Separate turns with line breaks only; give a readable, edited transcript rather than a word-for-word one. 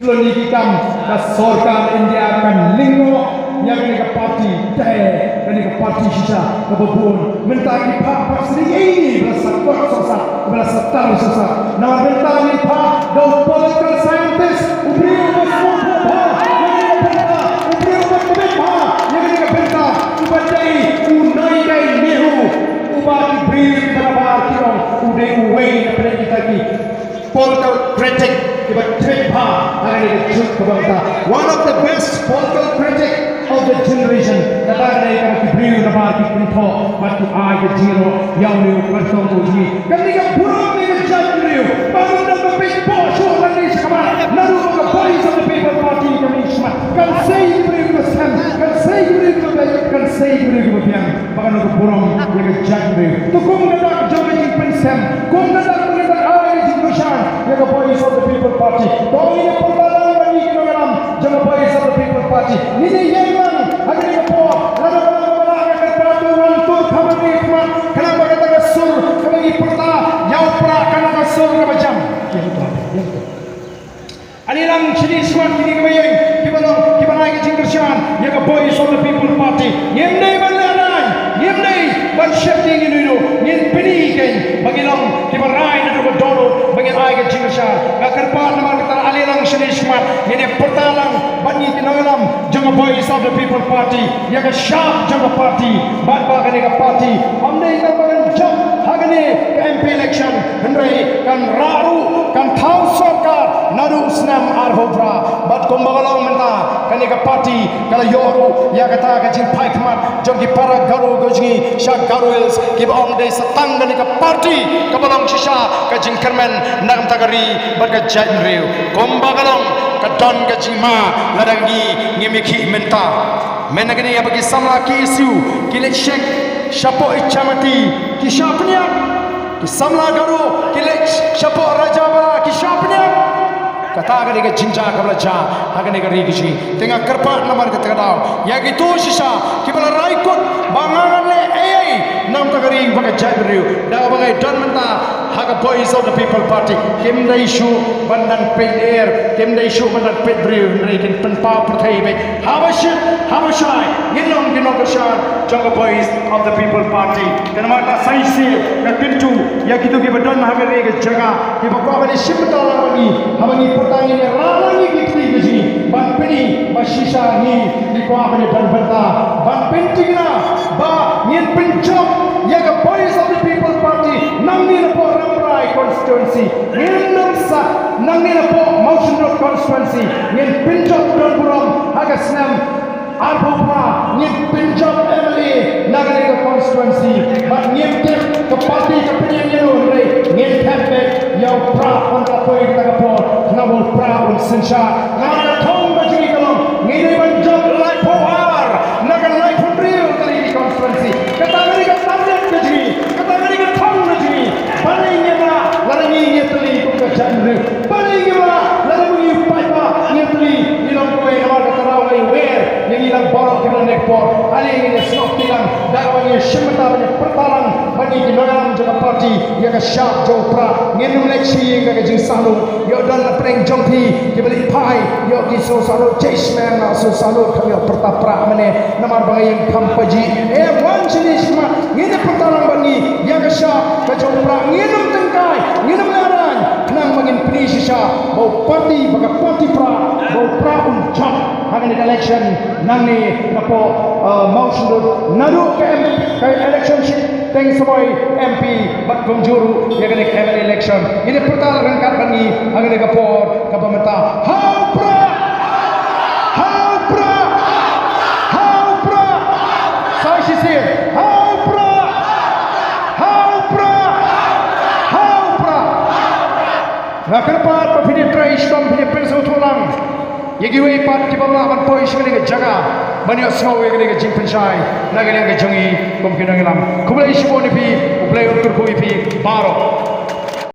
Loni kita sorkar India kan lingo yang ini ke parti teh, ini ke parti sisa kebun mentagi pak sering ini berasa kuat sasa, berasa tahu sasa. Nama mentagi pak dan political scientist ubri ubah yang ini ubah yang ini benta ubah day unai day nehu ubah ubri berapa kilo udah uwe apa kita ki political critic. One of the best political critics of the generation. Kata mereka beriu nama kynthoh, batu air zero, yang new person tu ni. Ketika burung ni jatuh beriu, baru dapat paitbh show lagi sekarang. Lalu ke voice of the people party kami semat. Kan saya beriu ke sen, kan saya beriu ke baik, kan saya beriu ke biang. Bahkan ke burung yang jatuh beriu. Tu kong dapat jauh di pensem, kong dapat yang ke voice of the people party. Kau ini perbalan bagi kita dalam jangan voice of the people party. Ini yang hari ini po, lama-lama akan peraturan tu kami nikmat. Kenapa kata kesur kami pyrta, yang prah kenapa kesur ke macam? Yang tu. Anilang sini semua kini kebayang. Kita naik jingkirsian. Yang ke voice of the people party. Yang ni berlaran, yang ni bersyuting ini dulu, yang peningkan bagi long kita raih dan berdoa. Bagi ayat jingkirsian. Kerpat nama kita alilang sini semua. Yang pertalang bagi kita dalam jangan voice of the people party. Yang ke sharp jangan party. Bapa kini ke party. Amne kita bagan jam. Hagani ke MP election. Hendai kan raru kan tahu sokar nadu senam arhobra. Bat kumbagalong menta kini ke party. Kalau yoru ya kata kecil paitbh jom di para garu gojgi syak garuils kita om day setang kini ke party kebalong sisa kecil kermen nang tagari berkejat riu kumbagalong kedon kecima ladangi ngimiki menta menagani ya bagi samla ki isu kilet shek syapo icamati ki syapnya ki samla garu kilet syapo raja bara ki syapnya kata akan dia jinja kablaja akan dia rigi tengah kerpat namar kata kau ya gitu sisa kita raikut bangangan le ai nam tagari bagai jaibriu dah bagai don menta haga voice of the people party kim dai shu bandan pet air kim dai shu bandan pet briu reikin penpa perthai be habashai ngilong keshan jaga voice of the people party dan mata saisi na pintu ya gitu kita don haga regi jaga kita ko bani simta lagi habani pertanyaan ini ralangi kita ni ban peni masisa ni di ko bani dan banta ban pentingna ba ngin pencop ya ga voice of the people party nang ni po ramrai constituency ngin nangshah nang ni po motion road constituency ngin pencop don buram haga snam arhobra ngin pencop emily nagari constituency ba ngin ke party ke penyanyi re ngin tempe yang prah kontra poin kita po namun prah un sensha naga thong bagi kalau ngini pencop like power naga like real kali constituency kata ngani ka target bagi kata ngani ka thong bagi palingnya ba larangi nyetli ko ka janre palingnya ba larangi paitbh nyetli ilang ko ay naman kataraway where yang ilang borok kita nekpor aling ini snok tilang dakwanya syemata banyak pertalang bagi kinalam jaga parti yang syak jauh prah nginum leksi yang jing salu yo dan preng jongpi kibali pai yo kiso salu chasman so salu kami perta prah mane namar bangai yang kampaji wan jenis ma ngine pertalang bagi yang syak jauh prah nginum tengkai nginum laran nang mangin penisisa bau parti baga parti prah bau prah uncap hagan election nang ni napo motion nadu ke election teng semua MP bat kumjuru ya kena ke election ini pertama rangkat bani agar kapor kapamenta how prah saya sih how prah nak kerpat pepini trai Islam punya pensau tulang yagi wei pat ki bangla man poi sing ni jaga banyak snow yang ni jing penchai naga yang jangi kom kinang lam kublai shiboni pi kublai utur pi baro